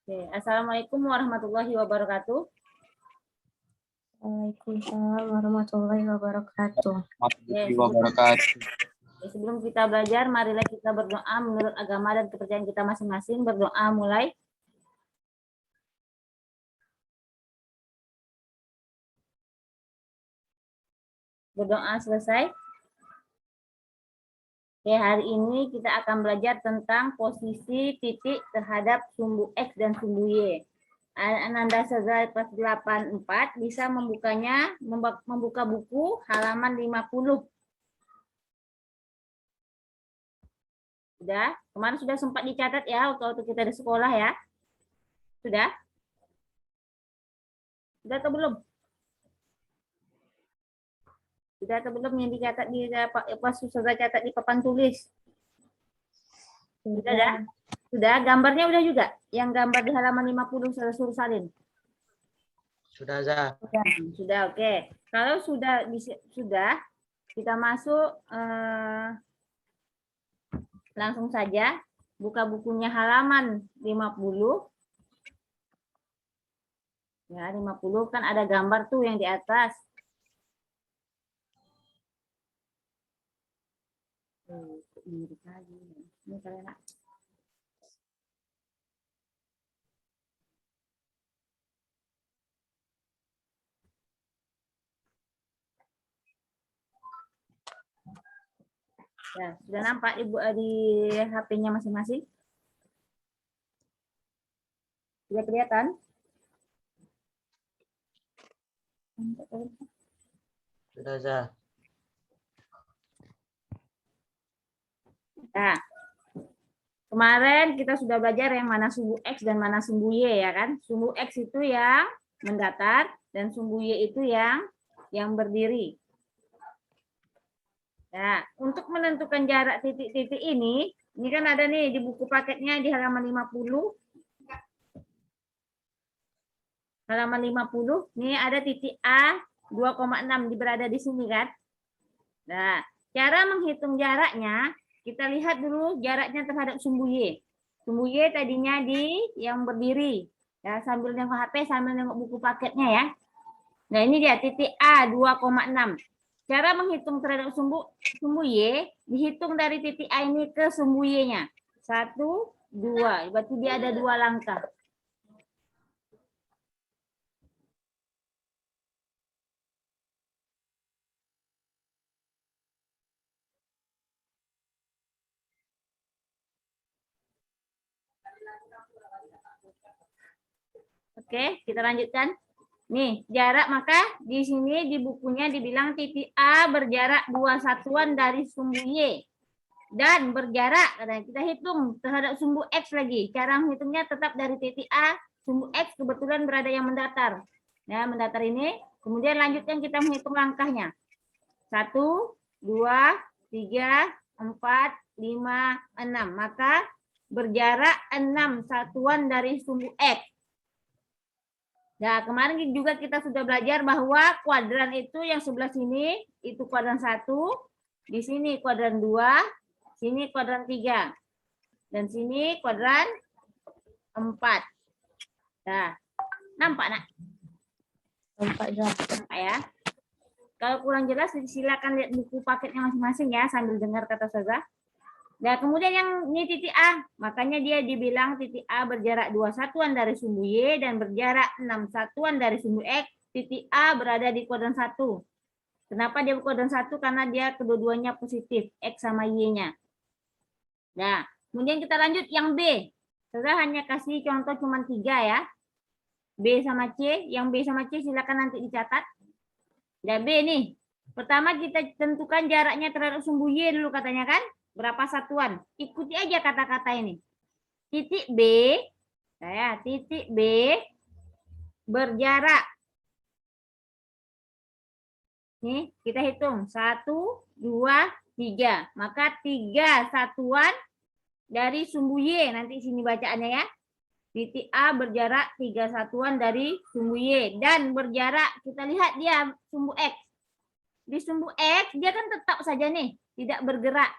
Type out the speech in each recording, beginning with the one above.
Oke. Assalamualaikum warahmatullahi wabarakatuh. Waalaikumsalam warahmatullahi wabarakatuh. Warahmatullahi wabarakatuh. Sebelum kita belajar, marilah kita berdoa menurut agama dan kepercayaan kita masing-masing. Berdoa mulai. Berdoa selesai. Oke, hari ini kita akan belajar tentang posisi titik terhadap sumbu X dan sumbu Y. Ananda Saza kelas 84 bisa membukanya, membuka buku halaman 50. Sudah? Kemarin sudah sempat dicatat ya waktu kita di sekolah ya? Sudah? Sudah atau belum? Sudah atau belum yang dicatat di pas sudah catat di papan tulis? Sudah dah? Sudah, gambarnya udah juga? Yang gambar di halaman 50 saya suruh salin. Sudah, Za. Sudah, oke. Kalau sudah kita masuk langsung saja buka bukunya halaman 50. Ya, 50 kan ada gambar tuh yang di atas. Ini kalian. Ya, sudah nampak Ibu di HP-nya masing-masing? Sudah kelihatan? Sudah, Za. Nah, kemarin kita sudah belajar yang mana sumbu X dan mana sumbu Y ya kan? Sumbu X itu yang mendatar dan sumbu Y itu yang berdiri. Nah, untuk menentukan jarak titik-titik ini kan ada nih di buku paketnya di halaman 50. Halaman 50, nih ada titik A 2,6 berada di sini kan. Nah, cara menghitung jaraknya, kita lihat dulu jaraknya terhadap sumbu Y. Sumbu Y tadinya di yang berdiri. Ya, sambil nengok HP, sambil nengok buku paketnya ya. Nah, ini dia titik A 2,6. Cara menghitung terhadap sumbu Y, dihitung dari titik A ini ke sumbu Y-nya. 1, 2. Berarti dia ada 2 langkah. Oke, kita lanjutkan. Nih, jarak maka di sini di bukunya dibilang titik A berjarak 2 satuan dari sumbu Y. Dan berjarak, kita hitung terhadap sumbu X lagi. Cara menghitungnya tetap dari titik A, sumbu X kebetulan berada yang mendatar. Nah, mendatar ini, kemudian lanjutkan kita menghitung langkahnya. 1, 2, 3, 4, 5, 6. Maka berjarak 6 satuan dari sumbu X. Nah, kemarin juga kita sudah belajar bahwa kuadran itu yang sebelah sini, itu kuadran 1, di sini kuadran 2, sini kuadran 3, dan sini kuadran 4. Nah, nampak nak? Nampak ya. Kalau kurang jelas, silakan lihat buku paketnya masing-masing ya, sambil dengar kata Ustazah. Nah, kemudian yang ini titik A, makanya dia dibilang titik A berjarak 2 satuan dari sumbu Y dan berjarak 6 satuan dari sumbu X. Titik A berada di kuadran 1. Kenapa dia kuadran 1? Karena dia kedua-duanya positif, X sama Y-nya. Nah, kemudian kita lanjut yang B. Saya hanya kasih contoh cuma 3 ya. B sama C, yang B sama C silakan nanti dicatat. Dan B nih, pertama kita tentukan jaraknya terhadap sumbu Y dulu katanya kan? Berapa satuan? Ikuti aja kata-kata ini. Titik B, titik B berjarak. Nih, kita hitung. 1, 2, 3. Maka 3 satuan dari sumbu Y. Nanti sini bacaannya ya. Titik A berjarak 3 satuan dari sumbu Y. Dan berjarak, kita lihat dia sumbu X. Di sumbu X, dia kan tetap saja nih, tidak bergerak.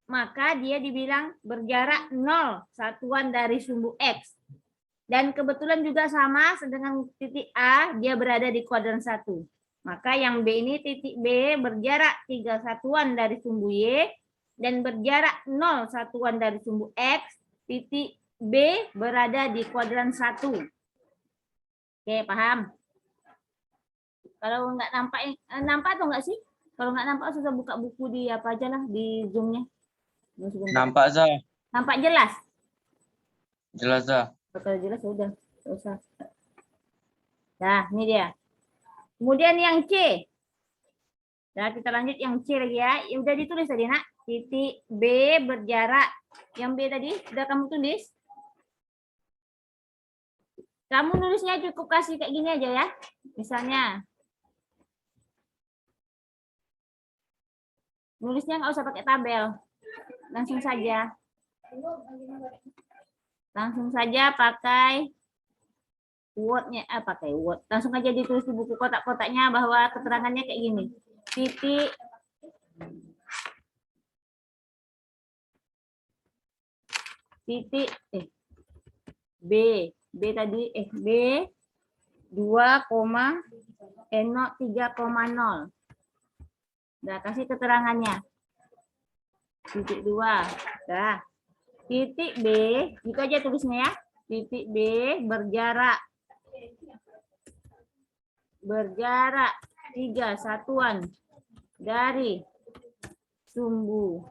Maka dia dibilang berjarak 0 satuan dari sumbu X. Dan kebetulan juga sama dengan titik A, dia berada di kuadran 1. Maka yang B ini titik B berjarak 3 satuan dari sumbu Y dan berjarak 0 satuan dari sumbu X. Titik B berada di kuadran 1. Oke, paham? Kalau nggak nampak, nampak atau nggak sih? Kalau nggak nampak, susah buka buku di apa aja lah, di Zoom-nya. Nampak, Za. Nampak jelas? Jelas, Za. Kalau jelas udah, nggak usah. Nah, ini dia. Kemudian yang C. Nah, kita lanjut yang C lagi ya. Ya udah ditulis tadi, Nak. Titik B berjarak. Yang B tadi sudah kamu tulis? Kamu nulisnya cukup kasih kayak gini aja ya. Misalnya. Nulisnya nggak usah pakai tabel. Langsung saja. Langsung saja pakai Word-nya, pakai Word. Langsung aja ditulis di buku kotak-kotaknya bahwa keterangannya kayak gini. Titik B. B tadi B 2,3,0. Udah kasih keterangannya. Titik 2. Dah. Titik B, itu aja tulisnya ya. Titik B berjarak 3 satuan dari sumbu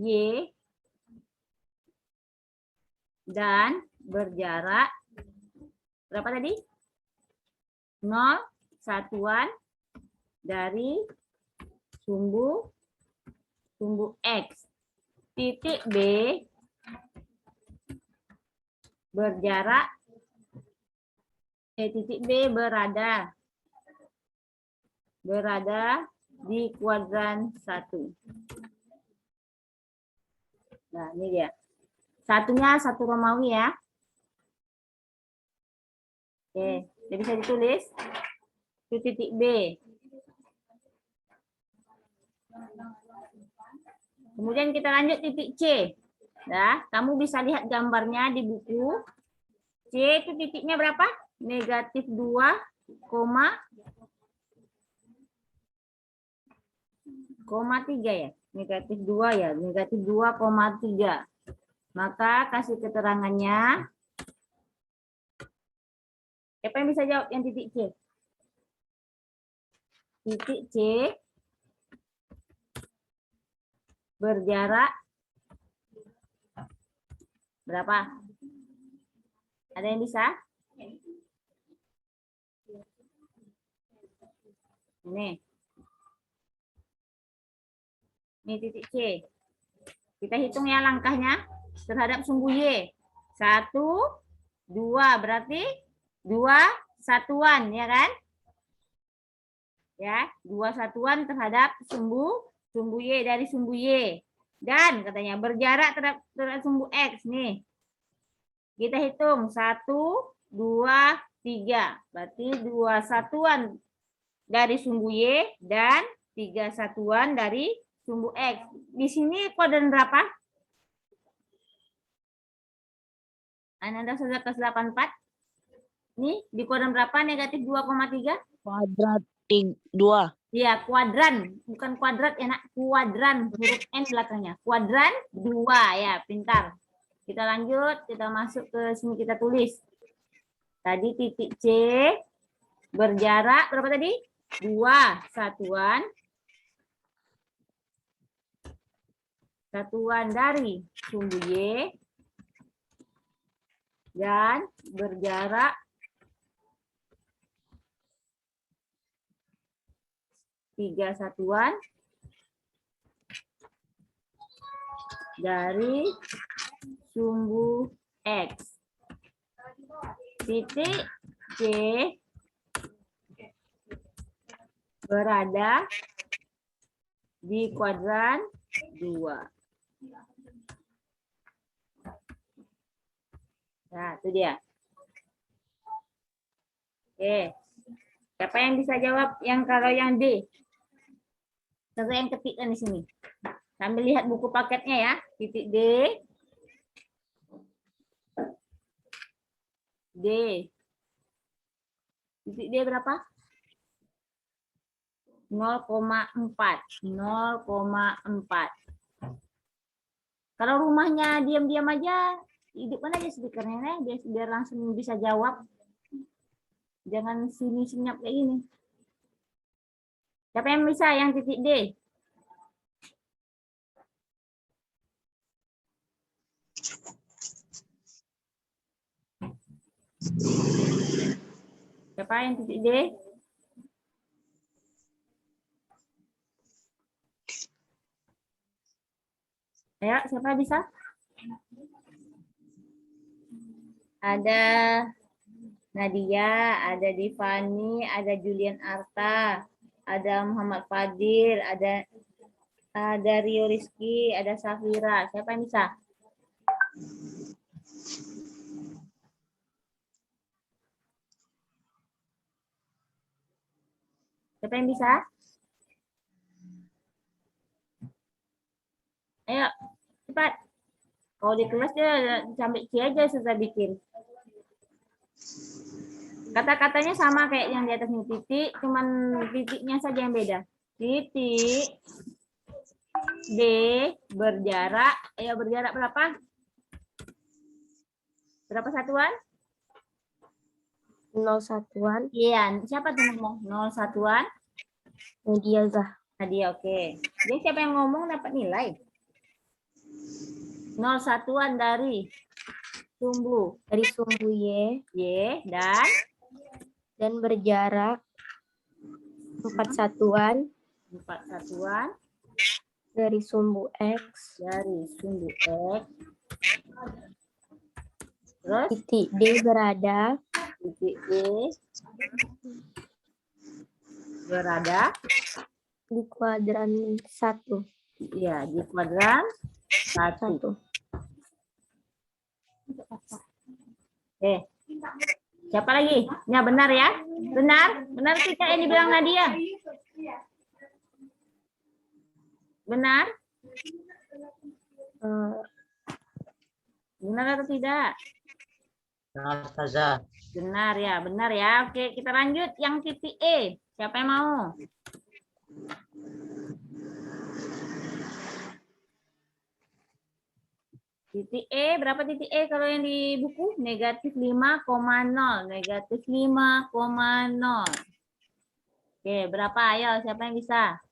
Y dan berjarak berapa tadi? 0 satuan dari sumbu X. Titik B berjarak titik B berada di kuadran 1. Nah, ini dia. Satunya 1 Romawi ya. Oke, jadi bisa ditulis itu titik B. Kemudian kita lanjut titik C. Nah, kamu bisa lihat gambarnya di buku. C itu titiknya berapa? Negatif 2,3 ya. Negatif 2 ya. Negatif 2,3. Maka kasih keterangannya. Siapa yang bisa jawab yang titik C? Titik C berjarak berapa? Ada yang bisa? Ini titik C. Kita hitung ya langkahnya terhadap sumbu Y. 1, 2, berarti 2 satuan, ya kan? Ya, 2 satuan terhadap sumbu Y dari sumbu Y. Dan katanya berjarak terhadap sumbu X nih. Kita hitung 1, 2, 3. Berarti 2 satuan dari sumbu Y dan 3 satuan dari sumbu X. Di sini kuadran berapa? Anda sudah kelas 84. Ini di kuadran berapa? Negatif 2,3? Kuadrat 2. Iya, kuadran. Bukan kuadrat ya, Nak. Kuadran. Huruf N belakangnya. Kuadran 2 ya, pintar. Kita lanjut, kita masuk ke sini, kita tulis. Tadi titik C berjarak berapa tadi? 2 satuan. Satuan dari sumbu Y dan berjarak 3 satuan dari sumbu X. Titik C berada di kuadran 2. Nah, itu dia. Oke. Siapa yang bisa jawab yang kalau yang D? Saya yang ketikkan di sini. Sambil lihat buku paketnya ya. Titik D. D. Titik D berapa? 0,4. 0,4. Kalau rumahnya diam-diam aja, hidupkan aja speakernya nih, biar langsung bisa jawab. Jangan sini senyap kayak gini. Siapa yang bisa yang titik D? Siapa yang titik D? Ayo, siapa bisa? Ada Nadia, ada Divani, ada Julian Arta, ada Muhammad Fadil, ada Rio Rizky, ada Safira. Siapa yang bisa? Siapa yang bisa? Ayo, cepat. Kalau di kelas dia sampai C aja susah bikin. Kata-katanya sama kayak yang di atas ini, titik, cuman titiknya saja yang beda. Titik D berjarak, ayo berjarak berapa? Berapa satuan? 0 satuan. Iya, siapa tuh ngomong? 0 satuan? Nadia Zah. Tadi oke. Jadi siapa yang ngomong dapat nilai? 0 satuan dari sumbu Dari sumbu Y Y dan berjarak 4 satuan 4 satuan dari sumbu X. Terus Titik D berada titik D berada di kuadran 1. ya di kuadran 1. Oke. Siapa lagi? Ya benar ya? Benar? Benar tidak yang dibilang Nadia? Benar? Benar atau tidak? Benar, Ustazah. Benar ya. Oke, kita lanjut yang titik E. Siapa yang mau? Titik E, berapa titik E kalau yang di buku? Negatif 5,0. Negatif 5,0. Oke, berapa? Ayo, siapa yang bisa?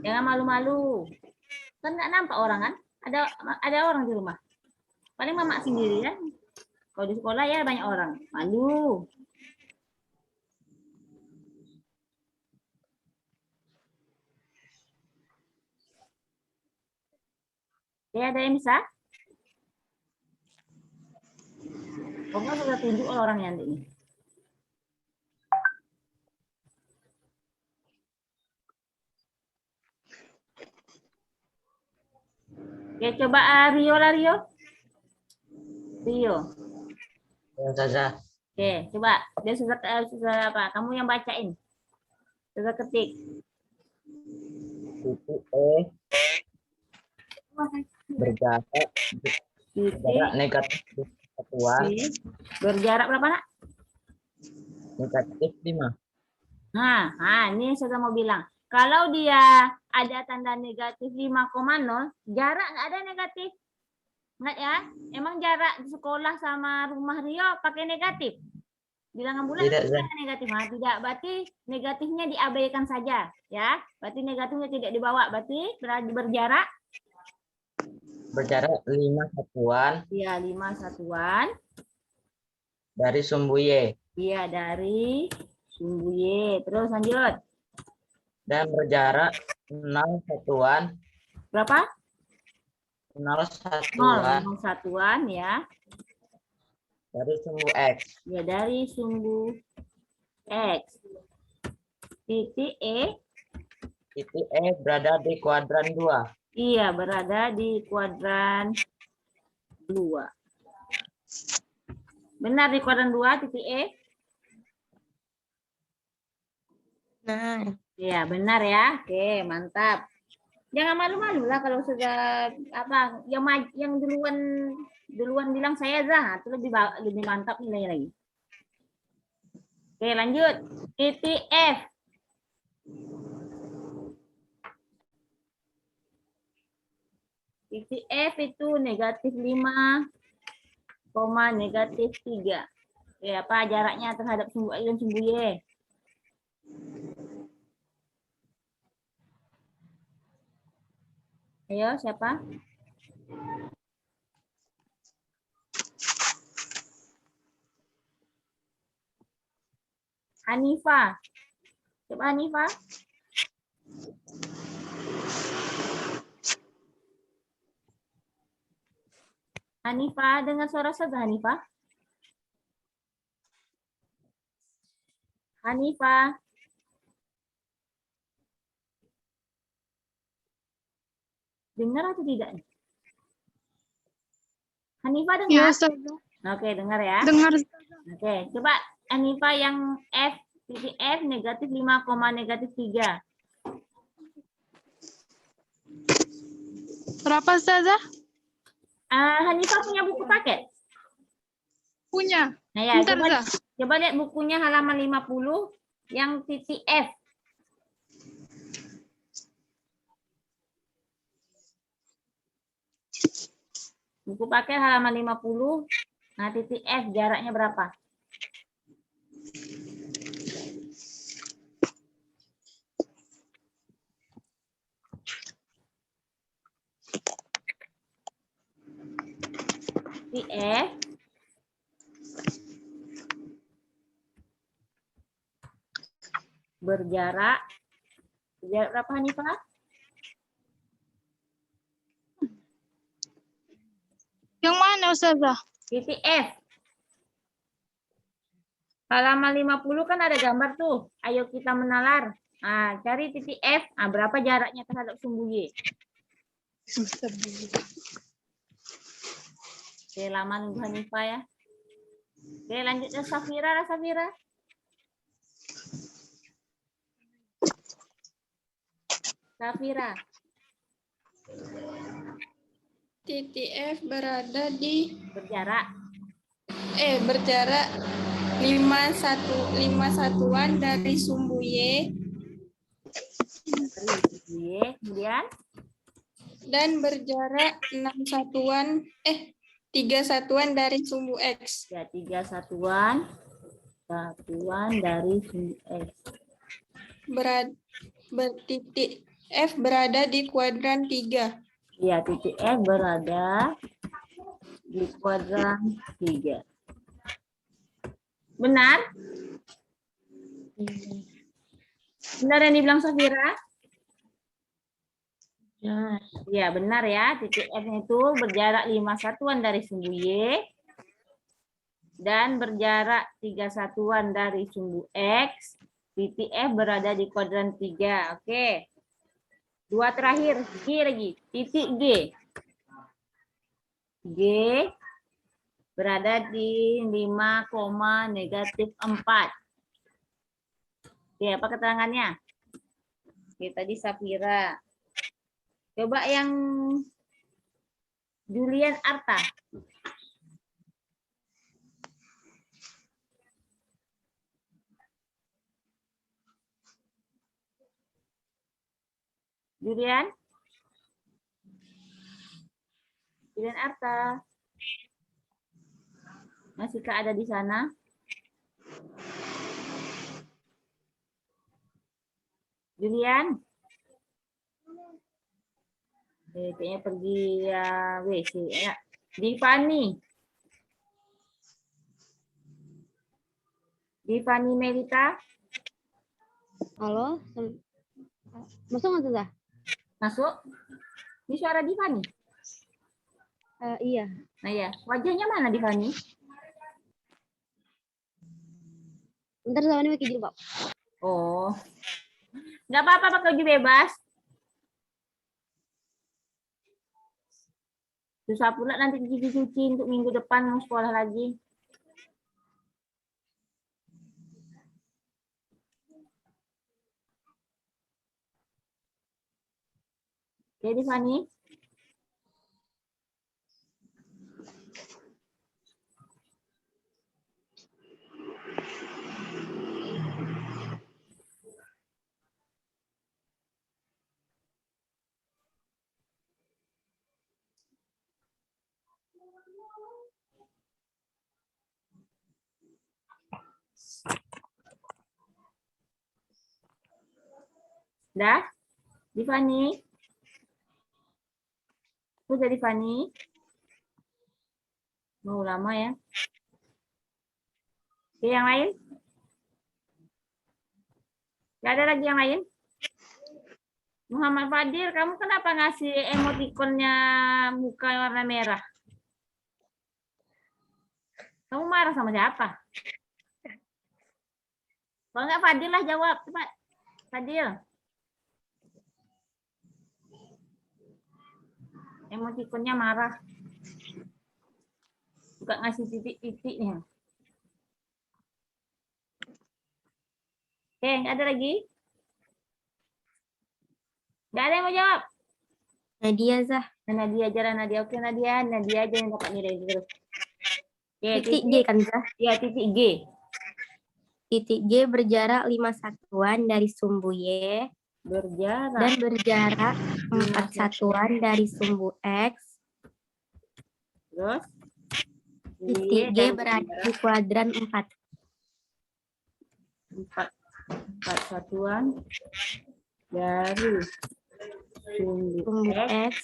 Jangan malu-malu. Kan nggak nampak orang kan? Ada orang di rumah. Paling mama sendiri ya. Kalau di sekolah ya banyak orang. Malu. Oke, ada yang bisa? Pokoknya sudah tunjuk orangnya nanti ini. Oke, coba Rio lah Rio. Rio. Ya, Ustazah. Oke, coba. Dia sudah apa? Kamu yang bacain. Sudah ketik. Titik E berjarak Titik negatif satuan, E berjarak berapa nak? negatif 5. Nah, ini saya mau bilang. Kalau dia ada tanda negatif 5,0, jarak nggak ada negatif. Nggak ya? Emang jarak di sekolah sama rumah Rio pakai negatif? Bilangan bulan Tidak, tidak negatif. Nah, tidak. Berarti negatifnya diabaikan saja. Ya, berarti negatifnya tidak dibawa. Berarti berjarak? Berjarak 5 satuan Iya, 5 satuan. dari sumbu Y. Iya, dari sumbu Y. Terus lanjut. Dan berjarak 0 satuan. Berapa? 0 satuan 0 satuan ya. dari sumbu X. Ya, dari sumbu X. Titik E. Titik E berada di kuadran 2. Iya, berada di kuadran 2. Benar di kuadran 2 titik E? Nah, Iya, benar ya. Oke, mantap. Jangan malu-malu lah kalau sudah apa yang duluan bilang saya Zah, itu lebih mantap nilai lagi. Oke, lanjut. Titik F. Titik F itu -5, -3. Oke, apa jaraknya terhadap sumbu X dan sumbu Y? Ayo, siapa? Hanifa. Coba Hanifa. Hanifa, dengar suara saya Hanifa. Hanifa. Dengar atau tidak? Hanifa dengar? Ya, Ustazah. Oke, dengar ya. Dengar. Oke, coba Hanifa yang F, titik F -5, -3. Berapa, Ustazah? Hanifa punya buku paket? Punya. Nah ya, Bentar, Zah. coba lihat bukunya halaman 50 yang titik F. Buku paket halaman 50. Nah, titik F jaraknya berapa? Titik F berjarak berapa Hanifah? Yang mana, Ustazah? Titik F. Halaman 50 kan ada gambar tuh. Ayo kita menalar. Nah, cari titik F. Nah, berapa jaraknya terhadap sumbu Y? Oke, lama nunggu Hanifah ya. Oke, lanjut ke Safira. Safira. Safira. Titik F berada di Berjarak. berjarak 5 satuan dari sumbu Y Dari sumbu Y. Kemudian dan berjarak 3 satuan dari sumbu X. ya 3 satuan dari sumbu X. Titik F berada di kuadran 3. Ya, titik F berada di kuadran 3. Benar? Benar yang dibilang Safira? Benar. Ya, benar ya. Titik F itu berjarak 5 satuan dari sumbu Y dan berjarak 3 satuan dari sumbu X. Titik F berada di kuadran 3. Oke. 2 terakhir. G lagi. Titik G. G berada di 5, -4. Oke, apa keterangannya? Oke, tadi Safira. Coba yang Julian Arta. Julian? Julian Arta. Masihkah ada di sana? Julian? Kayaknya pergi WC ya. Divani. Divani Melita. Halo? Masuk nggak, Ustazah? Masuk? Ini suara Divani. Iya. Nah ya, wajahnya mana Divani? Bentar, Ustazah, ini pakai jilbab. Oh, nggak apa-apa pakai baju bebas. Susah pula nanti cuci-cuci untuk minggu depan mau sekolah lagi. Jadi Fani. Dah? Di Fani. Udah di Fani. Mau lama ya. Oke, yang lain? Gak ada lagi yang lain? Muhammad Fadil, kamu kenapa ngasih emotikonnya muka warna merah? Kamu marah sama siapa? Kalau nggak Fadil lah jawab. Coba. Fadil. Emotikonnya marah. Suka ngasih titik-titiknya. Oke, nggak ada lagi? Nggak ada yang mau jawab? Nadia Zah. Nadia aja lah, Nadia. Oke, Nadia aja yang dapat nilai terus. Oke, Titik G kan Zah? Ya, titik G. Titik G berjarak 5 satuan dari sumbu Y Berjarak. dan berjarak 4 satuan dari sumbu X. Terus? Titik G berada di kuadran 4. 4 satuan dari sumbu Sumbu X. X.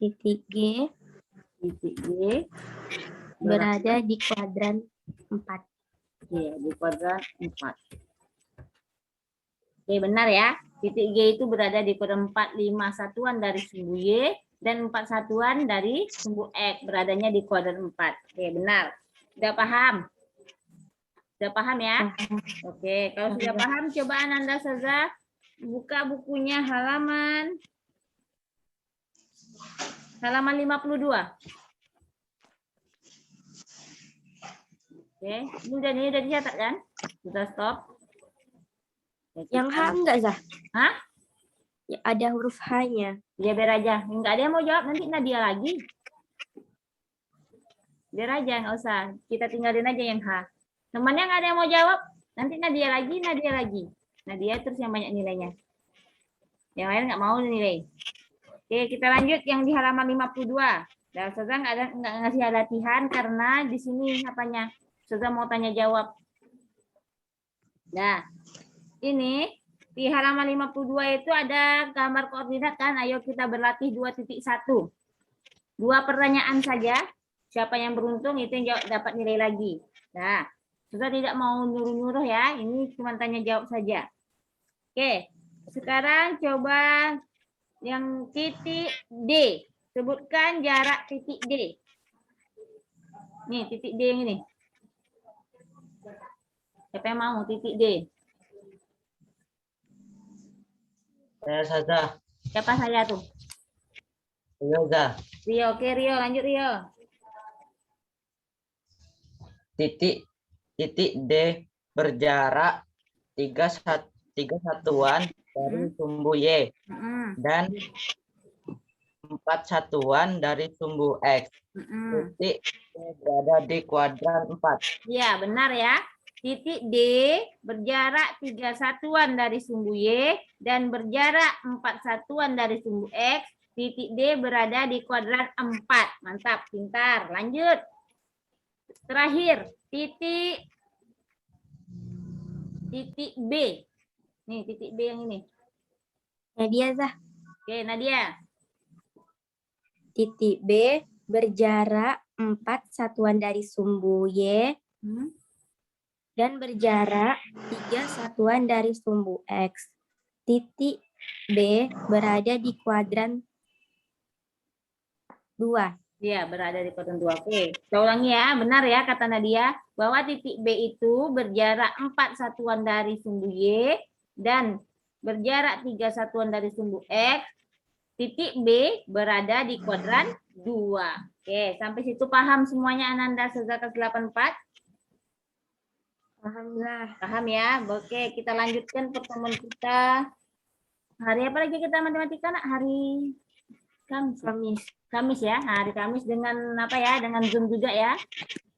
Titik G Titik G berada di kuadran 4. ya, di kuadran 4. Oke, benar ya. Titik G itu berada di kuadran 4, 5 satuan dari sumbu Y dan 4 satuan dari sumbu X beradanya di kuadran 4. Oke, benar. Sudah paham? Sudah paham ya? Oke, kalau sudah paham coba Ananda Saza buka bukunya halaman 52. Oke, ini udah dicatat kan? Sudah stop. Oke, Yang H enggak Zah? Hah? Ya, ada huruf H-nya. Ya biar aja. Enggak ada yang mau jawab, nanti Nadia lagi. Biar aja, nggak usah. Kita tinggalin aja yang H. Temannya nggak ada yang mau jawab, nanti Nadia lagi. Nadia terus yang banyak nilainya. Yang lain nggak mau nilai. Oke, kita lanjut yang di halaman 52. Dan Ustazah nggak ngasih latihan karena di sini apanya? Ustazah mau tanya jawab. Nah, ini di halaman 52 itu ada gambar koordinat kan? Ayo kita berlatih 2.1. 2 pertanyaan saja. Siapa yang beruntung itu yang jawab, dapat nilai lagi. Nah, Ustazah tidak mau nyuruh-nyuruh ya. Ini cuma tanya jawab saja. Oke, sekarang coba yang titik D. Sebutkan jarak titik D. Nih, titik D yang ini. Siapa yang mau titik D? Saya saja. Siapa saya tuh? Yoga. Rio, oke Rio, lanjut Rio. Titik D berjarak 3 satuan dari sumbu Y dan 4 satuan dari sumbu X. Titik D berada di kuadran 4. Iya, benar ya. Titik D berjarak 3 satuan dari sumbu Y dan berjarak 4 satuan dari sumbu X. Titik D berada di kuadran 4. Mantap, pintar. Lanjut. Terakhir, titik B. Nih, titik B yang ini. Nadia Zah. Oke, Nadia. Titik B berjarak 4 satuan dari sumbu Y dan berjarak 3 satuan dari sumbu X. Titik B berada di kuadran 2. Iya, berada di kuadran 2. Oke, saya ulangi ya. Benar ya kata Nadia bahwa titik B itu berjarak 4 satuan dari sumbu Y dan berjarak 3 satuan dari sumbu X. Titik B berada di kuadran 2. Oke, sampai situ paham semuanya Ananda Saza kelas 84? Paham Zah. Paham ya? Oke, kita lanjutkan pertemuan kita Hari apa lagi kita matematika, Nak? Hari Kamis ya. Hari Kamis dengan apa ya? Dengan Zoom juga ya.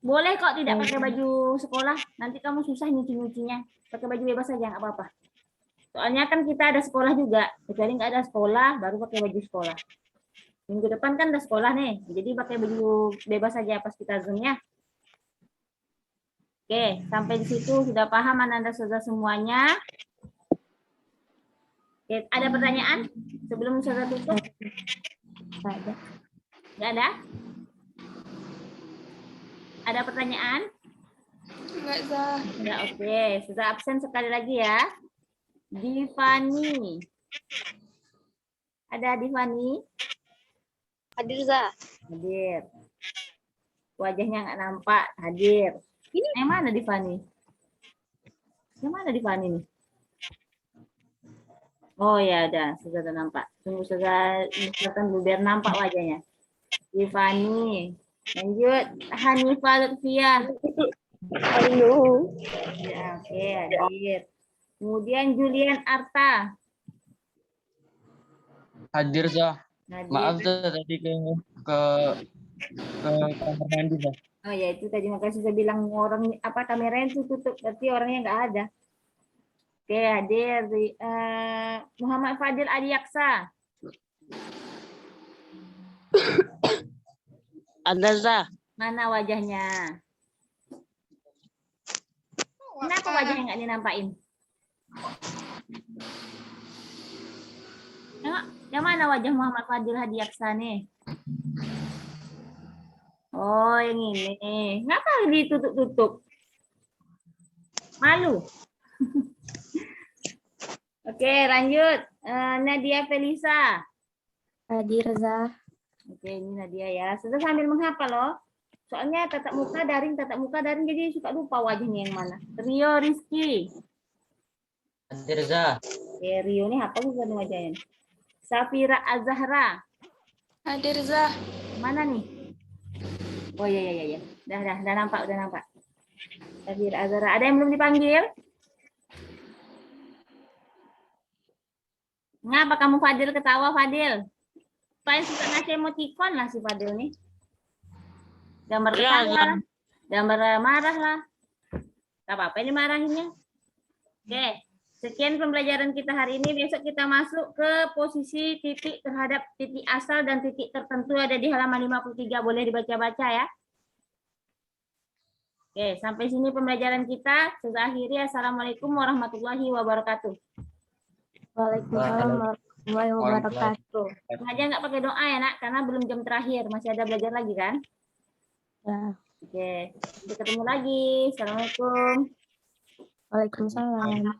Boleh kok tidak pakai baju sekolah. Nanti kamu susah nyuci-nyucinya. Pakai baju bebas saja, nggak apa-apa. Soalnya kan kita ada sekolah juga. Kecuali nggak ada sekolah, baru pakai baju sekolah. Minggu depan kan ada sekolah nih. Jadi pakai baju bebas saja pas kita Zoom-nya. Oke, sampai di situ sudah paham Anda saudara semuanya. Oke, ada pertanyaan sebelum saudara tutup? Ada. Nggak ada? Ada pertanyaan? Enggak, Zah. Ya, oke. Sudah absen sekali lagi ya. Divani. Ada Divani? Hadir, Zah. Hadir. Wajahnya nggak nampak. Hadir. Ini yang mana Divani? Yang mana Divani nih? Oh ya, udah. Sudah nampak. Tunggu sudah misalkan biar nampak wajahnya. Divani. Lanjut. Hanifah Lutfia. Halo. Ya, oke, hadir. Kemudian Julian Arta. Hadir, Zah. Hadir. Maaf, Zah, tadi ke kamar mandi, Zah. Oh ya, itu tadi makasih saya bilang orang apa kameranya itu tutup, berarti orangnya nggak ada. Oke, hadir. Muhammad Fadil Adiaksa. Ada, Zah. Mana wajahnya? Kenapa wajahnya nggak dinampain? Yang mana wajah Muhammad Fadil Hadiaksa nih? Oh, yang ini. Ngapa ditutup-tutup? Malu. Oke, lanjut. Nadia Felisa. Hadir, Zah. Oke, ini Nadia ya. Sudah sambil menghafal loh. Soalnya tatap muka daring, jadi suka lupa wajahnya yang mana. Rio Rizky. Hadir, Zah. Oke, Rio ini apa bukan wajahnya? Safira Azahra. Hadir, Zah. Mana nih? Oh iya. Udah nampak. Safira Azahra. Ada yang belum dipanggil? Ngapa kamu Fadil ketawa, Fadil? Paling suka ngasih emoticon lah si Fadil nih. Gambar ketawa, gambar marah lah. Gak apa-apa ini marahinnya. Oke, sekian pembelajaran kita hari ini. Besok kita masuk ke posisi titik terhadap titik asal dan titik tertentu ada di halaman 53. Boleh dibaca-baca ya. Oke, sampai sini pembelajaran kita. Sudah akhiri. Assalamualaikum warahmatullahi wabarakatuh. Waalaikumsalam warahmatullahi wabarakatuh. Sengaja nggak pakai doa ya, Nak, karena belum jam terakhir. Masih ada belajar lagi kan? Ya. Oke, sampai ketemu lagi. Assalamualaikum. Waalaikumsalam.